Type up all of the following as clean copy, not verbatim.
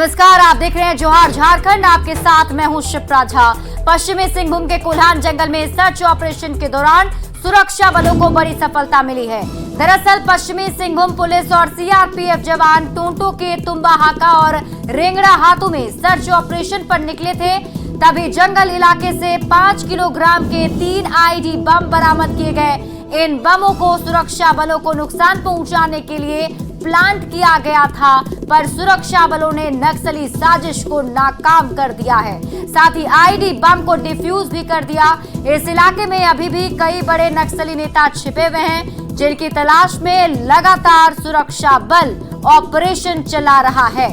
नमस्कार, आप देख रहे हैं जोहार झारखंड। आपके साथ मैं हूं शिप्रा झा। पश्चिमी सिंहभूम के कोल्हान जंगल में सर्च ऑपरेशन के दौरान सुरक्षा बलों को बड़ी सफलता मिली है। दरअसल पश्चिमी सिंहभूम पुलिस और सीआरपीएफ जवान टोंटो के तुम्बा हाका और रेंगड़ा हाथों में सर्च ऑपरेशन पर निकले थे। तभी जंगल इलाके से 5 किलोग्राम के 3 आईडी बम बरामद किए गए। इन बमों को सुरक्षा बलों को नुकसान पहुंचाने के लिए प्लांट किया गया था, पर सुरक्षा बलों ने नक्सली साजिश को नाकाम कर दिया है। साथ ही आईडी बम को डिफ्यूज भी कर दिया। इस इलाके में अभी भी कई बड़े नक्सली नेता छिपे हुए हैं, जिनकी तलाश में लगातार सुरक्षा बल ऑपरेशन चला रहा है।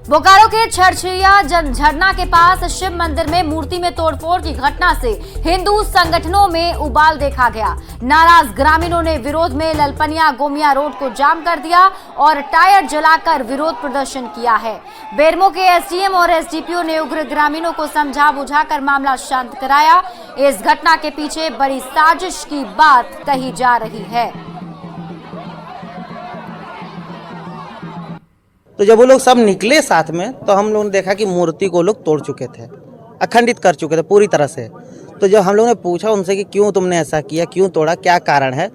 बोकारो के छरछरिया झरना के पास शिव मंदिर में मूर्ति में तोड़फोड़ की घटना से हिंदू संगठनों में उबाल देखा गया। नाराज ग्रामीणों ने विरोध में ललपनिया गोमिया रोड को जाम कर दिया और टायर जलाकर विरोध प्रदर्शन किया है। बेरमो के एसडीएम और एसडीपीओ ने उग्र ग्रामीणों को समझा बुझाकर मामला शांत कराया। इस घटना के पीछे बड़ी साजिश की बात कही जा रही है। तो जब वो लोग सब निकले साथ में, तो हम लोगों ने देखा कि मूर्ति को लोग तोड़ चुके थे, अखंडित कर चुके थे पूरी तरह से। तो जब हम लोगों ने पूछा उनसे कि क्यों तुमने ऐसा किया, क्यों तोड़ा, क्या कारण है,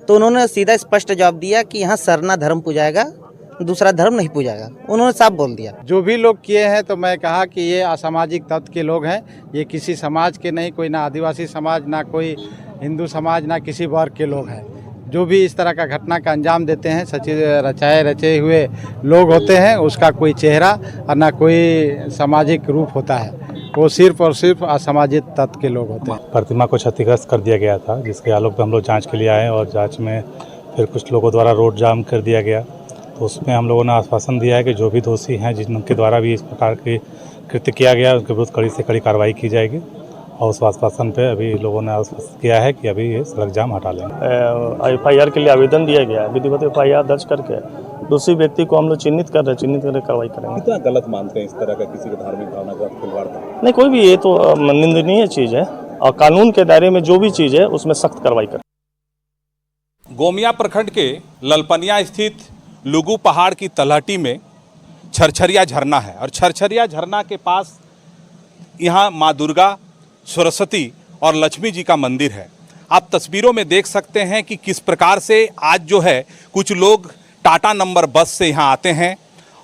तो उन्होंने सीधा स्पष्ट जवाब दिया कि यहाँ सरना धर्म पूजाएगा, दूसरा धर्म नहीं पूजाएगा। उन्होंने साफ बोल दिया। जो भी लोग किए हैं, तो मैं कहा कि ये असामाजिक तत्व के लोग हैं। ये किसी समाज के नहीं, कोई ना आदिवासी समाज, ना कोई हिंदू समाज, ना किसी वर्ग के लोग हैं। जो भी इस तरह का घटना का अंजाम देते हैं, सच्चे रचाए रचे हुए लोग होते हैं। उसका कोई चेहरा और ना कोई सामाजिक रूप होता है। वो सिर्फ और सिर्फ असामाजिक तत्व के लोग होते हैं। प्रतिमा को क्षतिग्रस्त कर दिया गया था, जिसके आलोक में हम लोग जांच के लिए आए और जांच में फिर कुछ लोगों द्वारा रोड जाम कर दिया गया। तो उसमें हम लोगों ने आश्वासन दिया है कि जो भी दोषी हैं, जिनके द्वारा भी इस प्रकार के कृत्य किया गया, उनके विरुद्ध कड़ी से कड़ी कार्रवाई की जाएगी। और उस आश्वासन पे अभी लोगों ने आश्वस्त किया है कि अभी ये सड़क जाम हटा लेंगे। एफआईआर के लिए आवेदन दिया गया है। विधिवत एफआईआर दर्ज करके दूसरी व्यक्ति को हम लोग चिन्हित कर रहे हैं, चिन्हित करके कार्रवाई करेंगे। कितना गलत मानते हैं इस तरह का किसी की धार्मिक भावना का खिलवाड़? नहीं, कोई भी, ये तो निंदनीय चीज़ है और कानून के दायरे में जो भी चीज़ है उसमें सख्त कार्रवाई करें। गोमिया प्रखंड के ललपनिया स्थित लुगु पहाड़ की तलहटी में छरछरिया झरना है और छरछरिया झरना के पास यहाँ माँ दुर्गा, सरस्वती और लक्ष्मी जी का मंदिर है। आप तस्वीरों में देख सकते हैं कि किस प्रकार से आज जो है कुछ लोग टाटा नंबर बस से यहाँ आते हैं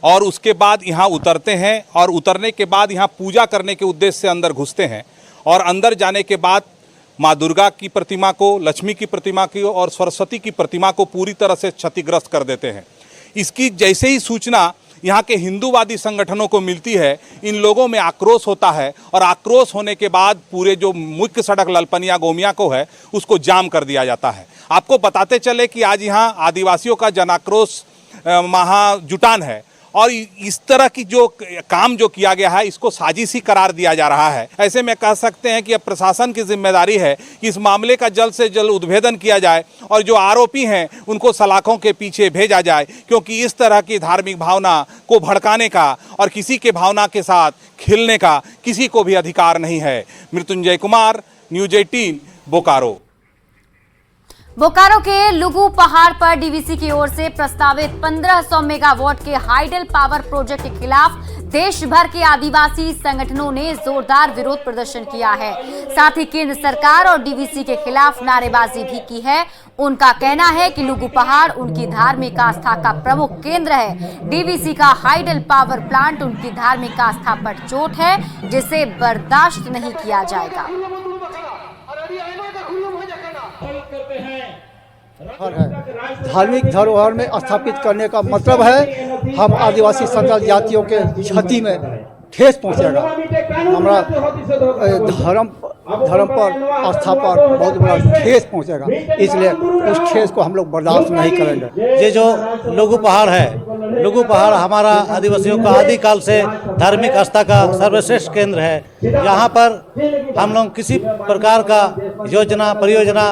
और उसके बाद यहाँ उतरते हैं और उतरने के बाद यहाँ पूजा करने के उद्देश्य से अंदर घुसते हैं और अंदर जाने के बाद माँ दुर्गा की प्रतिमा को, लक्ष्मी की प्रतिमा की और सरस्वती की प्रतिमा को पूरी तरह से क्षतिग्रस्त कर देते हैं। इसकी जैसे ही सूचना यहाँ के हिंदूवादी संगठनों को मिलती है, इन लोगों में आक्रोश होता है और आक्रोश होने के बाद पूरे जो मुख्य सड़क ललपनिया गोमिया को है उसको जाम कर दिया जाता है। आपको बताते चले कि आज यहाँ आदिवासियों का जनाक्रोश महाजुटान है और इस तरह की जो काम जो किया गया है इसको साजिशी करार दिया जा रहा है। ऐसे में कह सकते हैं कि अब प्रशासन की जिम्मेदारी है कि इस मामले का जल्द से जल्द उद्भेदन किया जाए और जो आरोपी हैं उनको सलाखों के पीछे भेजा जाए, क्योंकि इस तरह की धार्मिक भावना को भड़काने का और किसी के भावना के साथ खेलने का किसी को भी अधिकार नहीं है। मृत्युंजय कुमार, न्यूज 18, बोकारो। बोकारो के लुगु पहाड़ पर डीवीसी की ओर से प्रस्तावित 1500 मेगावाट के हाइडल पावर प्रोजेक्ट के खिलाफ देश भर के आदिवासी संगठनों ने जोरदार विरोध प्रदर्शन किया है। साथ ही केंद्र सरकार और डीवीसी के खिलाफ नारेबाजी भी की है। उनका कहना है कि लुगु पहाड़ उनकी धार्मिक आस्था का प्रमुख केंद्र है। डीवीसी का हाइडल पावर प्लांट उनकी धार्मिक आस्था पर चोट है, जिसे बर्दाश्त नहीं किया जाएगा। धार्मिक धरोहर में स्थापित करने का मतलब है हम आदिवासी संथाल जातियों के क्षति में ठेस पहुंचेगा। हमारा धर्म पर, आस्था पर बहुत बड़ा ठेस पहुंचेगा, इसलिए उस ठेस को हम लोग बर्दाश्त नहीं करेंगे। ये जो लुगु पहाड़ है, लुगु पहाड़ हमारा आदिवासियों का आदिकाल से धार्मिक आस्था का सर्वश्रेष्ठ केंद्र है। यहाँ पर हम लोग किसी प्रकार का योजना परियोजना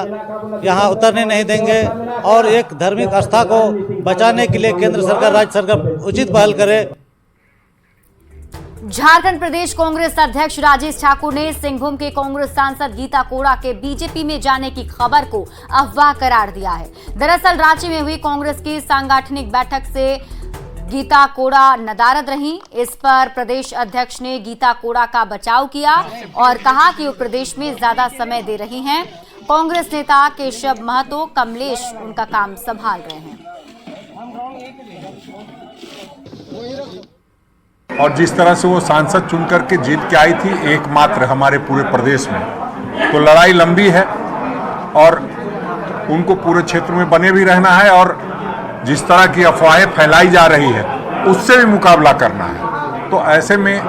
यहाँ उतरने नहीं देंगे और एक धार्मिक आस्था को बचाने के लिए केंद्र सरकार, राज्य सरकार उचित पहल करे। झारखंड प्रदेश कांग्रेस अध्यक्ष राजेश ठाकुर ने सिंहभूम के कांग्रेस सांसद गीता कोड़ा के बीजेपी में जाने की खबर को अफवाह करार दिया है। दरअसल रांची में हुई कांग्रेस की सांगठनिक बैठक से गीता कोड़ा नदारद रहीं। इस पर प्रदेश अध्यक्ष ने गीता कोड़ा का बचाव किया और कहा कि वो प्रदेश में ज्यादा समय दे रही हैं। कांग्रेस नेता केशव महतो कमलेश उनका काम संभाल रहे हैं। और जिस तरह से वो सांसद चुन करके जीत के आई थी एकमात्र हमारे पूरे प्रदेश में, तो लड़ाई लंबी है और उनको पूरे क्षेत्र में बने भी रहना है और जिस तरह की अफवाहें फैलाई जा रही है उससे भी मुकाबला करना है। तो ऐसे में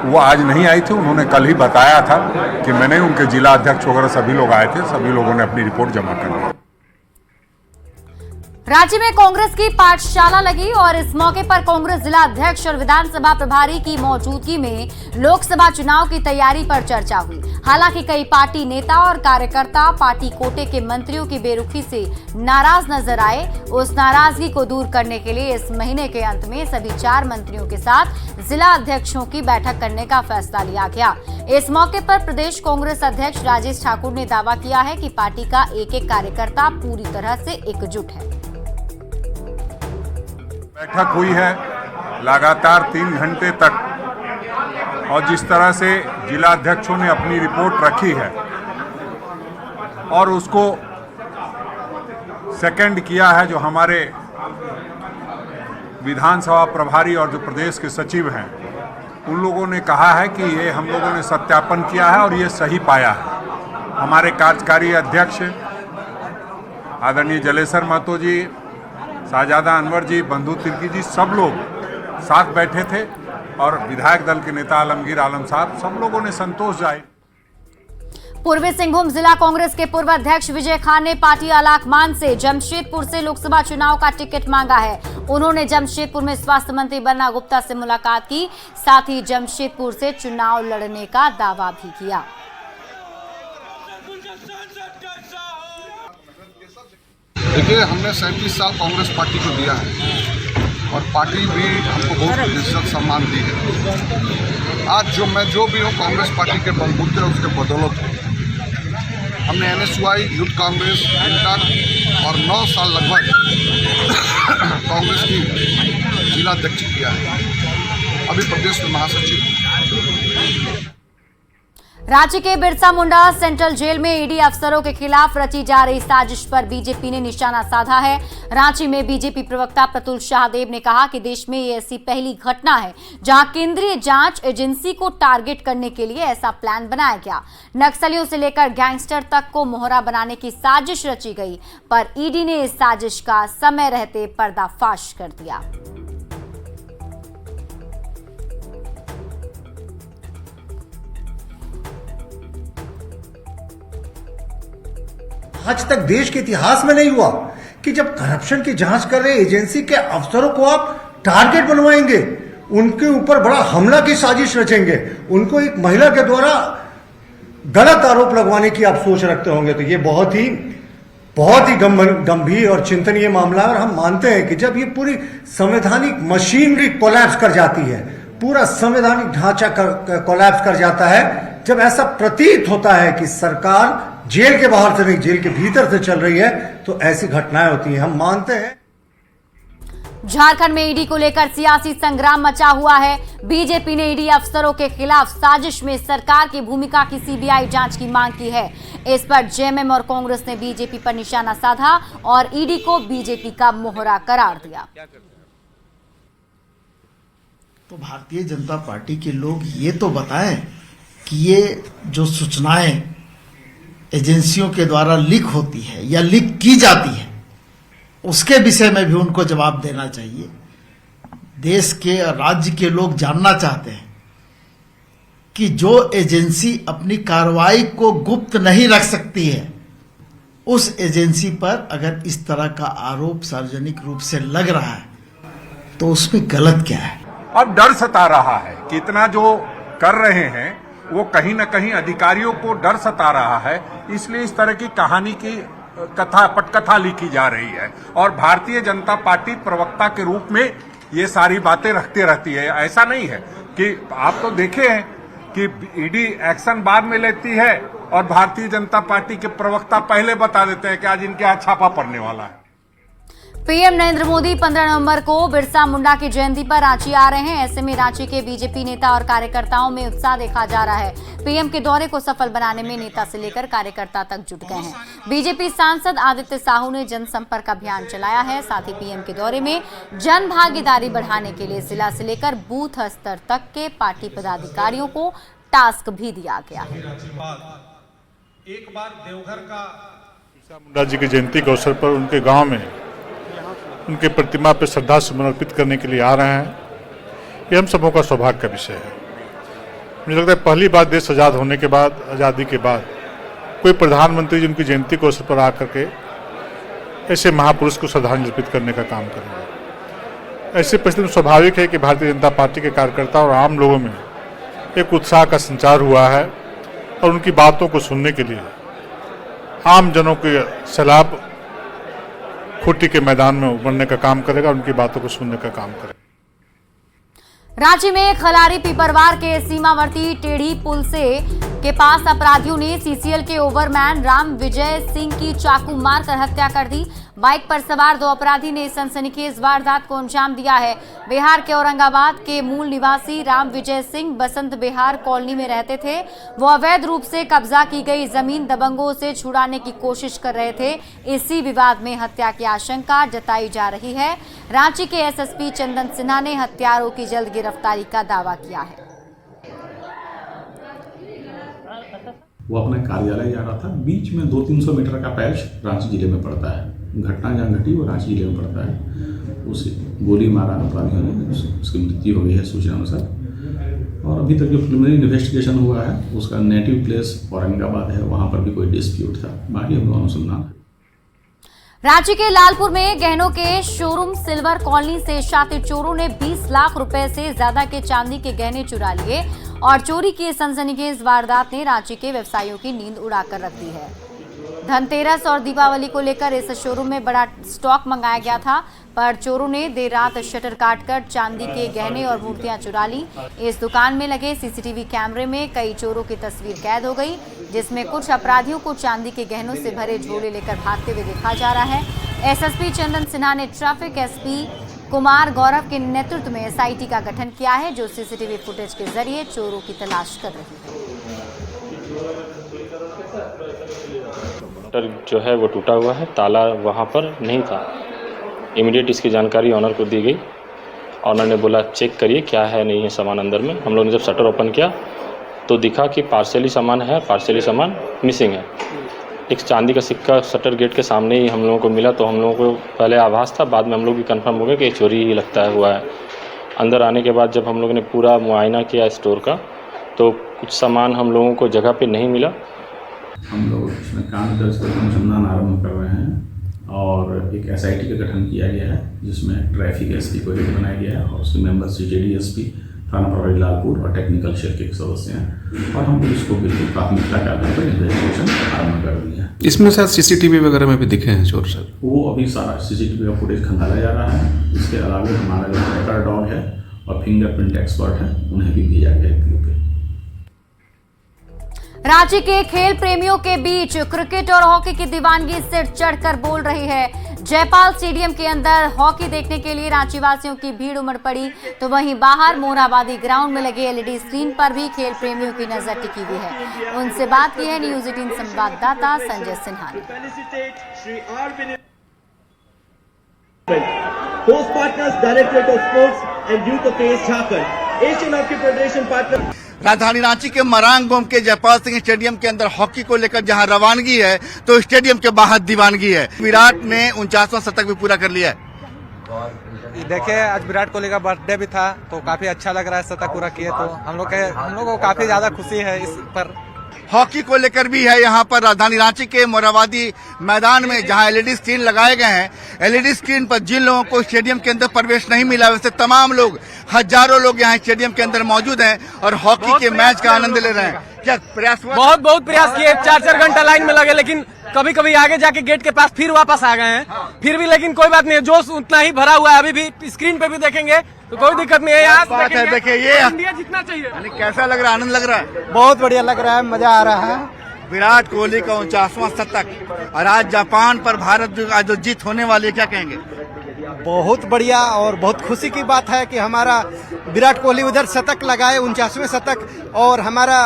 वो आज नहीं आई थी, उन्होंने कल ही बताया था कि मैंने उनके जिला अध्यक्ष वगैरह सभी लोग आए थे, सभी लोगों ने अपनी रिपोर्ट जमा कर दी। राज्य में कांग्रेस की पाठशाला लगी और इस मौके पर कांग्रेस जिला अध्यक्ष और विधानसभा प्रभारी की मौजूदगी में लोकसभा चुनाव की तैयारी पर चर्चा हुई। हालांकि कई पार्टी नेता और कार्यकर्ता पार्टी कोटे के मंत्रियों की बेरुखी से नाराज नजर आए। उस नाराजगी को दूर करने के लिए इस महीने के अंत में सभी 4 मंत्रियों के साथ जिला अध्यक्षों की बैठक करने का फैसला लिया गया। इस मौके पर प्रदेश कांग्रेस अध्यक्ष राजेश ठाकुर ने दावा किया है कि पार्टी का एक-एक कार्यकर्ता पूरी तरह से एकजुट है। बैठक हुई है लगातार 3 घंटे तक और जिस तरह से जिला अध्यक्षों ने अपनी रिपोर्ट रखी है और उसको सेकंड किया है जो हमारे विधानसभा प्रभारी और जो प्रदेश के सचिव हैं उन लोगों ने कहा है कि ये हम लोगों ने सत्यापन किया है और ये सही पाया है। हमारे कार्यकारी अध्यक्ष आदरणीय जलेसर महतो जी, शाहजादा अनवर जी, बंधु तिर्की जी, सब लोग साथ बैठे थे और विधायक दल के नेता आलमगीर आलम साहब, सब लोगों ने संतोष जाहिर। पूर्वी सिंहभूम जिला कांग्रेस के पूर्व अध्यक्ष विजय खान ने पार्टी आलाकमान से जमशेदपुर से लोकसभा चुनाव का टिकट मांगा है। उन्होंने जमशेदपुर में स्वास्थ्य मंत्री बन्ना गुप्ता से मुलाकात की, साथ ही जमशेदपुर से चुनाव लड़ने का दावा भी किया। देखिए, हमने 37 साल कांग्रेस पार्टी को दिया है और पार्टी भी हमको बहुत इज्जत सम्मान दी है। आज जो भी हूँ कांग्रेस पार्टी के बलबूते उसके बदौलत हूँ। हमने NSY, यूथ कांग्रेस, इंटर और 9 साल लगभग कांग्रेस की जिला अध्यक्ष किया है, अभी प्रदेश में महासचिव। रांची के बिरसा मुंडा सेंट्रल जेल में ईडी अफसरों के खिलाफ रची जा रही साजिश पर बीजेपी ने निशाना साधा है। रांची में बीजेपी प्रवक्ता प्रतुल शाहदेव ने कहा कि देश में ये ऐसी पहली घटना है जहां केंद्रीय जांच एजेंसी को टारगेट करने के लिए ऐसा प्लान बनाया गया। नक्सलियों से लेकर गैंगस्टर तक को मोहरा बनाने की साजिश रची गई, पर ईडी ने इस साजिश का समय रहते पर्दाफाश कर दिया। आज तक देश के इतिहास में नहीं हुआ कि जब करप्शन की जांच कर रहे एजेंसी के अफसरों को आप टारगेट बनवाएंगे, उनके ऊपर बड़ा हमला की साजिश रचेंगे, उनको एक महिला के द्वारा गलत आरोप लगवाने की आप सोच रखते होंगे। तो ये बहुत ही गंभीर और चिंतनीय मामला है और हम मानते हैं कि जब ये पूरी संवैधानिक मशीनरी कोलैप्स कर जाती है, पूरा संवैधानिक ढांचा कोलैप्स कर जाता है, जब ऐसा प्रतीत होता है कि सरकार जेल के बाहर से नहीं जेल के भीतर से चल रही है, तो ऐसी घटनाएं होती हैं। हम मानते हैं। झारखंड में ईडी को लेकर सियासी संग्राम मचा हुआ है। बीजेपी ने ईडी अफसरों के खिलाफ साजिश में सरकार की भूमिका की सीबीआई जांच की मांग की है। इस पर जेएमएम और कांग्रेस ने बीजेपी पर निशाना साधा और ईडी को बीजेपी का मोहरा करार दिया। तो भारतीय जनता पार्टी के लोग ये तो बताएं कि ये जो सूचनाएं एजेंसियों के द्वारा लीक होती है या लीक की जाती है, उसके विषय में भी उनको जवाब देना चाहिए। देश के राज्य के लोग जानना चाहते हैं कि जो एजेंसी अपनी कार्रवाई को गुप्त नहीं रख सकती है, उस एजेंसी पर अगर इस तरह का आरोप सार्वजनिक रूप से लग रहा है तो उसमें गलत क्या है। अब डर सता रहा है कि इतना जो कर रहे हैं वो कहीं न कहीं अधिकारियों को डर सता रहा है, इसलिए इस तरह की कहानी की पटकथा लिखी जा रही है और भारतीय जनता पार्टी प्रवक्ता के रूप में ये सारी बातें रखती रहती है। ऐसा नहीं है, कि आप तो देखे हैं कि ईडी एक्शन बाद में लेती है और भारतीय जनता पार्टी के प्रवक्ता पहले बता देते हैं कि आज इनके यहाँ छापा पड़ने वाला है। पीएम नरेंद्र मोदी 15 नवंबर को बिरसा मुंडा की जयंती पर रांची आ रहे हैं। ऐसे में रांची के बीजेपी नेता और कार्यकर्ताओं में उत्साह देखा जा रहा है। पीएम के दौरे को सफल बनाने में नेता से लेकर कार्यकर्ता तक जुट गए हैं। बीजेपी सांसद आदित्य साहू ने जनसंपर्क अभियान चलाया है। साथ ही पीएम के दौरे में जन भागीदारी बढ़ाने के लिए जिला से लेकर बूथ स्तर तक के पार्टी पदाधिकारियों को टास्क भी दिया गया है। एक बार देवघर का बिरसा मुंडा जी की जयंती के अवसर पर उनके गांव में उनके प्रतिमा पर श्रद्धा सुमन अर्पित करने के लिए आ रहे हैं। ये हम सबों का सौभाग्य का विषय है। मुझे लगता है पहली बार देश आज़ाद होने के बाद, आज़ादी के बाद, कोई प्रधानमंत्री जी उनकी जयंती के अवसर पर आकर के ऐसे महापुरुष को श्रद्धांजलि अर्पित करने का काम करेंगे। ऐसी परिस्थिति में स्वाभाविक है कि भारतीय जनता पार्टी के कार्यकर्ता और आम लोगों में एक उत्साह का संचार हुआ है और उनकी बातों को सुनने के लिए आम जनों के सैलाब खूंटी के मैदान में उभरने का काम करेगा, उनकी बातों को सुनने का काम करेगा। रांची में खलारी पिपरवार के सीमावर्ती टेढ़ी पुल से के पास अपराधियों ने सीसीएल के ओवरमैन राम विजय सिंह की चाकू मारकर हत्या कर दी। बाइक पर सवार 2 अपराधी ने सनसनीखेज वारदात को अंजाम दिया है। बिहार के औरंगाबाद के मूल निवासी राम विजय सिंह बसंत बिहार कॉलोनी में रहते थे। वो अवैध रूप से कब्जा की गई जमीन दबंगों से छुड़ाने की कोशिश कर रहे थे। इसी विवाद में हत्या की आशंका जताई जा रही है। रांची के एसएसपी चंदन सिन्हा ने हत्यारों की जल्द गिरफ्तारी का दावा किया है। वो अपने कार्यालय जा रहा था। बीच में 200-300 मीटर का पैच रांची जिले में पड़ता है। घटना जहाँ घटी वो रांची जिले में पड़ता है। उसे गोली मारा अपराधियों ने, उसकी मृत्यु हो गई है सूचना अनुसार। और अभी तक जो प्रिलिमिनरी इन्वेस्टिगेशन हुआ है उसका नेटिव प्लेस औरंगाबाद है, वहाँ पर भी कोई डिस्प्यूट था। बाकी हम लोग अनुसंधान। रांची के लालपुर में गहनों के शोरूम सिल्वर कॉलोनी से शातिर चोरों ने 20 लाख रुपए से ज्यादा के चांदी के गहने चुरा लिए और चोरी की सनसनीखेज वारदात ने रांची के व्यवसायियों की नींद उड़ाकर रख दी है। धनतेरस और दीपावली को लेकर इस शोरूम में बड़ा स्टॉक मंगाया गया था, पर चोरों ने देर रात शटर काटकर चांदी के गहने और मूर्तियां चुरा ली। इस दुकान में लगे सीसीटीवी कैमरे में कई चोरों की तस्वीर कैद हो गई, जिसमें कुछ अपराधियों को चांदी के गहनों से भरे झोले लेकर भागते हुए देखा जा रहा है। एसएसपी चंदन सिन्हा ने ट्रैफिक एसपी कुमार गौरव के नेतृत्व में एसआईटी का गठन किया है, जो सीसीटीवी फुटेज के जरिए चोरों की तलाश कर रही है। जो है वो टूटा हुआ है, ताला वहाँ पर नहीं था। इमीडिएट इसकी जानकारी ऑनर को दी गई। ऑनर ने बोला चेक करिए क्या है नहीं है सामान अंदर में। हम लोग ने जब शटर ओपन किया तो दिखा कि पार्सली सामान है, पार्सली सामान मिसिंग है। एक चांदी का सिक्का शटर गेट के सामने ही हम लोगों को मिला, तो हम लोगों को पहले आभास था, बाद में हम लोग भी कंफर्म हो गए कि चोरी ही लगता है हुआ है। अंदर आने के बाद जब हम लोगों ने पूरा मुआयना किया स्टोर का, तो कुछ सामान हम लोगों को जगह पे नहीं मिला। हम लोग इसमें काम दर्ज करके अनुसंधान आरम्भ कर रहे हैं और एक एसआईटी का गठन किया गया है, जिसमें ट्रैफिक एसपी को हेड बनाया गया है और उसके मेंबर सीजेडी एसपी, थाना प्रभारी लालपुर और टेक्निकल शेल के सदस्य हैं। और हम पुलिस को बिल्कुल प्राथमिकता के आधार पर इन्वेस्टिगेशन आरम्भ कर दिए हैं। इसमें शायद सीसीटीवी वगैरह में भी दिखे हैं चोर सर? वो अभी सारा सीसीटीवी का फुटेज खंगाला जा रहा है। इसके अलावा हमारा जो ट्रैकर डॉग है और फिंगरप्रिंट एक्सपर्ट है, उन्हें भी भेजा गया है। रांची के खेल प्रेमियों के बीच क्रिकेट और हॉकी की दीवानगी सिर चढ़कर बोल रही है। जयपाल स्टेडियम के अंदर हॉकी देखने के लिए रांची वासियों की भीड़ उमड़ पड़ी, तो वहीं बाहर मोरहाबादी ग्राउंड में लगे एलईडी स्क्रीन पर भी खेल प्रेमियों की नजर टिकी हुई है। उनसे बात की है न्यूज 18 संवाददाता संजय सिन्हा ने। Host partners directorate of sports and youth affairs Jharkhand, Asian hockey federation partner. राजधानी रांची के मरांग गोम के जयपाल सिंह स्टेडियम के अंदर हॉकी को लेकर जहां रवानगी है, तो स्टेडियम के बाहर दीवानगी है। विराट ने 49वां शतक भी पूरा कर लिया है। देखिए आज विराट कोहली का बर्थडे भी था, तो काफी अच्छा लग रहा है शतक पूरा किए, तो हम लोग को काफी ज्यादा खुशी है इस पर। हॉकी को लेकर भी है यहाँ पर राजधानी रांची के मोरहाबादी मैदान में, जहाँ एलईडी स्क्रीन लगाए गए हैं। एलईडी स्क्रीन पर जिन लोगों को स्टेडियम के अंदर प्रवेश नहीं मिला, वैसे तमाम लोग, हजारों लोग यहाँ स्टेडियम के अंदर मौजूद हैं और हॉकी के मैच का आनंद ले रहे हैं। क्या प्रयास हुआ? बहुत प्रयास किए, 4-4 घंटा लाइन में लगे, लेकिन कभी कभी आगे जाके गेट के पास फिर वापस आ गए हैं। फिर भी लेकिन कोई बात नहीं, जोश उतना ही भरा हुआ है। अभी भी स्क्रीन पे भी देखेंगे तो कोई दिक्कत नहीं है यार। बात है, देखिए ये इंडिया जीतना चाहिए। कैसा लग रहा है, आनंद लग रहा है? बहुत बढ़िया लग रहा है, मजा आ रहा है। विराट कोहली का 49वां शतक और आज जापान पर भारत जो जीत होने वाली है, क्या कहेंगे? बहुत बढ़िया और बहुत खुशी की बात है कि हमारा विराट कोहली उधर शतक लगाए, 49वें शतक, और हमारा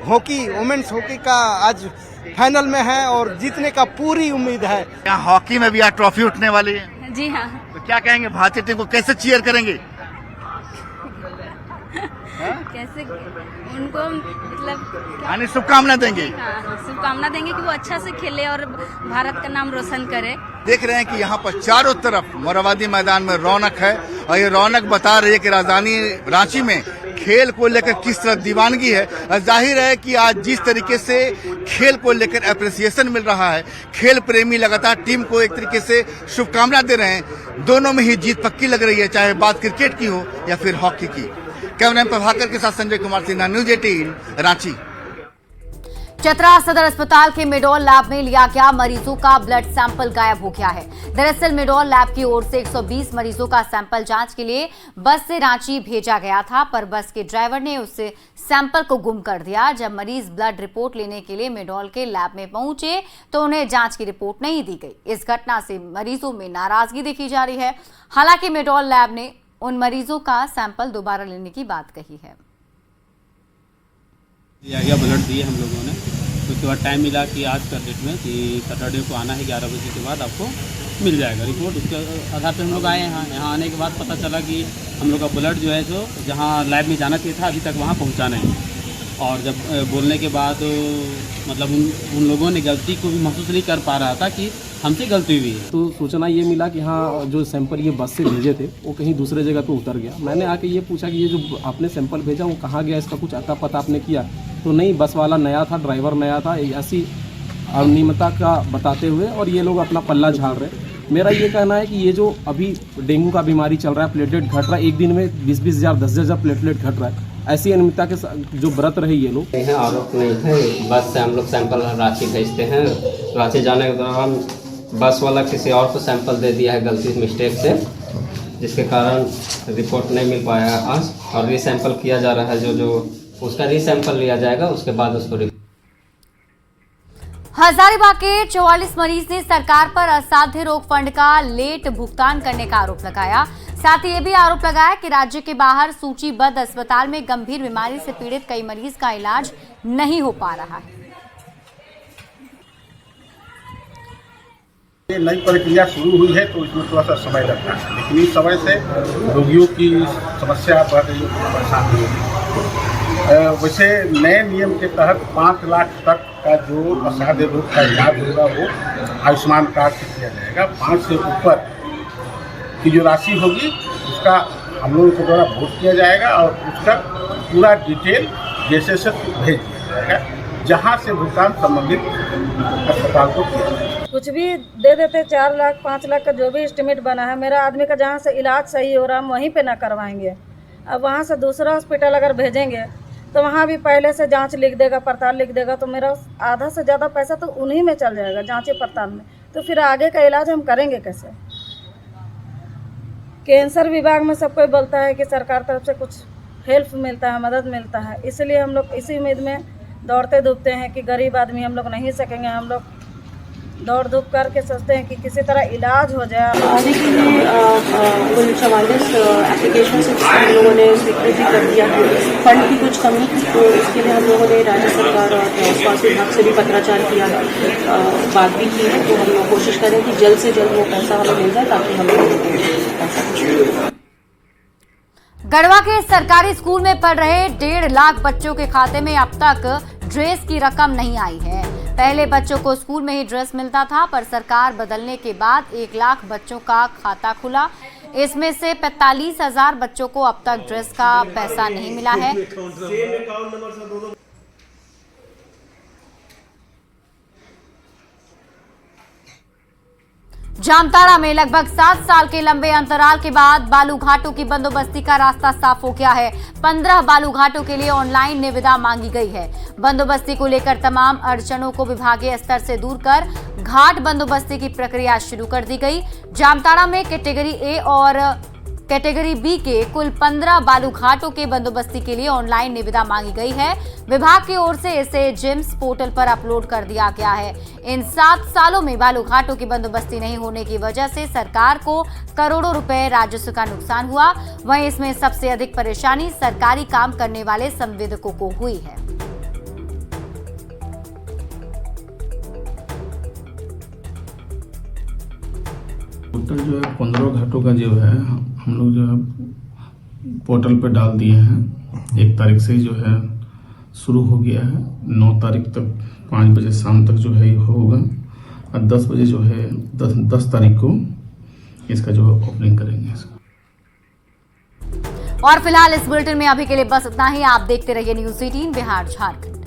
हॉकी, वुमेन्स हॉकी का आज फाइनल में है और जीतने का पूरी उम्मीद है। यहाँ हॉकी में भी आज ट्रॉफी उठने वाली है। जी हाँ। तो क्या कहेंगे, भारतीय टीम को कैसे चीयर करेंगे? कैसे उनको मतलब यानी शुभकामना देंगे? हाँ, शुभकामना देंगे कि वो अच्छा से खेले और भारत का नाम रोशन करे। देख रहे हैं कि यहाँ पर चारों तरफ मोरहाबादी मैदान में रौनक है और ये रौनक बता रही है कि राजधानी रांची में खेल को लेकर किस तरह दीवानगी है। जाहिर है कि आज जिस तरीके से खेल को लेकर अप्रिसिएशन मिल रहा है, खेल प्रेमी लगातार टीम को एक तरीके से शुभकामना दे रहे हैं। दोनों में ही जीत पक्की लग रही है, चाहे बात क्रिकेट की हो या फिर हॉकी की। कैमरामैन प्रभाकर के साथ संजय कुमार सिन्हा, न्यूज 18 रांची। चतरा सदर अस्पताल के मेडोल लैब में लिया गया मरीजों का ब्लड सैंपल गायब हो गया है। दरअसल मेडोल लैब की ओर से 120 मरीजों का सैंपल जांच के लिए बस से रांची भेजा गया था, पर बस के ड्राइवर ने उस सैंपल को गुम कर दिया। जब मरीज ब्लड रिपोर्ट लेने के लिए मेडोल के लैब में पहुंचे तो उन्हें जांच की रिपोर्ट नहीं दी गई। इस घटना से मरीजों में नाराजगी देखी जा रही है। हालांकि मेडोल लैब ने उन मरीजों का सैंपल दोबारा लेने की बात कही है। ब्लड दिए हम लोगों ने, उसके बाद टाइम मिला कि आज का डेट में कि सैटरडे को आना है, 11 बजे के बाद आपको मिल जाएगा रिपोर्ट। उसके आधार पर हम लोग आए हैं। यहाँ आने के बाद पता चला कि हम लोग का ब्लड जो है जो जहाँ लैब में जाना चाहिए था अभी तक वहाँ पहुँचा नहीं। और जब बोलने के बाद मतलब उन लोगों ने गलती को भी महसूस नहीं कर पा रहा था कि हमसे गलती हुई है। तो सूचना ये मिला कि हाँ जो सैंपल ये बस से भेजे थे वो कहीं दूसरे जगह पे उतर गया। मैंने आके ये पूछा कि ये जो आपने सैंपल भेजा वो कहाँ गया, इसका कुछ अता पता आपने किया? तो नहीं, बस वाला नया था, ड्राइवर नया था, ऐसी अनियमितता का बताते हुए और ये लोग अपना पल्ला झाड़ रहे। मेरा ये कहना है कि ये जो अभी डेंगू का बीमारी चल रहा है, प्लेटलेट घट रहा है, एक दिन में 20-20 हज़ार 10 हज़ार प्लेटलेट घट रहा है, ऐसी अनियमितता के जो व्रत रहे ये लोग। आरोप नहीं है, बस से हम लोग सैंपल रांची भेजते हैं। रांची जाने के दौरान बस वाला किसी और को सैंपल दे दिया है गलती मिस्टेक से, जिसके कारण रिपोर्ट नहीं मिल पाया आज। और रीसैंपल किया जा रहा है, जो उसका रीसैंपल लिया जाएगा, उसके बाद उसको। हजारीबाग के 44 मरीज ने सरकार पर असाध्य रोग फंड का लेट भुगतान करने का आरोप लगाया। साथ ही ये भी आरोप लगाया कि राज्य के बाहर सूचीबद्ध अस्पताल में गंभीर बीमारी से पीड़ित कई मरीज का इलाज नहीं हो पा रहा है। नई प्रक्रिया शुरू हुई है तो इसमें थोड़ा सा समय लगता है, लेकिन इस समय से रोगियों की समस्या बढ़ रही है, परेशानी होगी। वैसे नए नियम के तहत 5 लाख तक का जो असाध्य रोग का इलाज होगा वो आयुष्मान कार्ड से किया जाएगा। 5 से ऊपर की जो राशि होगी उसका हम लोगों के द्वारा वोट किया जाएगा और उसका पूरा डिटेल जैसे से भेज दिया जाएगा, जहाँ से भुगतान संबंधित अस्पताल को किया जाएगा। कुछ भी दे देते, 4 लाख 5 लाख का जो भी एस्टिमेट बना है, मेरा आदमी का जहाँ से इलाज सही हो रहा है वहीं पे ना करवाएंगे। अब वहाँ से दूसरा हॉस्पिटल अगर भेजेंगे तो वहाँ भी पहले से जांच लिख देगा, पड़ताल लिख देगा, तो मेरा आधा से ज़्यादा पैसा तो उन्हीं में चल जाएगा, जांच पड़ताल में। तो फिर आगे का इलाज हम करेंगे कैसे? कैंसर विभाग में सब कोई बोलता है कि सरकार तरफ से कुछ हेल्प मिलता है, मदद मिलता है, इसलिए हम लोग इसी उम्मीद में दौड़ते धूपते हैं कि गरीब आदमी हम लोग नहीं सकेंगे। हम लोग दौड़ धूप करके सोचते हैं कि किसी तरह इलाज हो जाए। आने के लिए कुल 44 एप्लीकेशन से हम लोगों ने स्वीकृति कर दिया है। फंड की कुछ कमी थी तो इसके लिए हम लोगों ने राज्य सरकार और स्वास्थ्य विभाग से भी पत्राचार किया है, बात भी की है। तो हम लोग कोशिश करें कि जल्द से जल्द वो पैसा हमें मिल जाए ताकि हम लोग गढ़वा के सरकारी स्कूल में पढ़ रहे 1.5 लाख बच्चों के खाते में अब तक ड्रेस की रकम नहीं आई है। पहले बच्चों को स्कूल में ही ड्रेस मिलता था, पर सरकार बदलने के बाद 1 लाख बच्चों का खाता खुला। इसमें से 45,000 बच्चों को अब तक ड्रेस का पैसा नहीं मिला है। जामताड़ा में लगभग 7 साल के लंबे अंतराल के बाद बालू घाटों की बंदोबस्ती का रास्ता साफ हो गया है। 15 बालू घाटों के लिए ऑनलाइन निविदा मांगी गई है। बंदोबस्ती को लेकर तमाम अड़चनों को विभागीय स्तर से दूर कर घाट बंदोबस्ती की प्रक्रिया शुरू कर दी गई। जामताड़ा में कैटेगरी ए और कैटेगरी बी के कुल 15 बालू घाटों के बंदोबस्ती के लिए ऑनलाइन निविदा मांगी गई है। विभाग की ओर से इसे जिम्स पोर्टल पर अपलोड कर दिया गया है। इन 7 सालों में बालू घाटों की बंदोबस्ती नहीं होने की वजह से सरकार को करोड़ों रुपए राजस्व का नुकसान हुआ। वहीं इसमें सबसे अधिक परेशानी सरकारी काम करने वाले संवेदकों को हुई है। टोटल जो है 15 घाटों का जो है हम लोग जो है पोर्टल पे डाल दिए हैं। 1 तारीख से जो है शुरू हो गया है। 9 तारीख तक 5 बजे शाम तक जो है ये होगा और 10 बजे जो है 10 तारीख को इसका जो है ओपनिंग करेंगे। और फिलहाल इस बुलेटिन में अभी के लिए बस इतना ही। आप देखते रहिए न्यूज़ 18 बिहार झारखंड।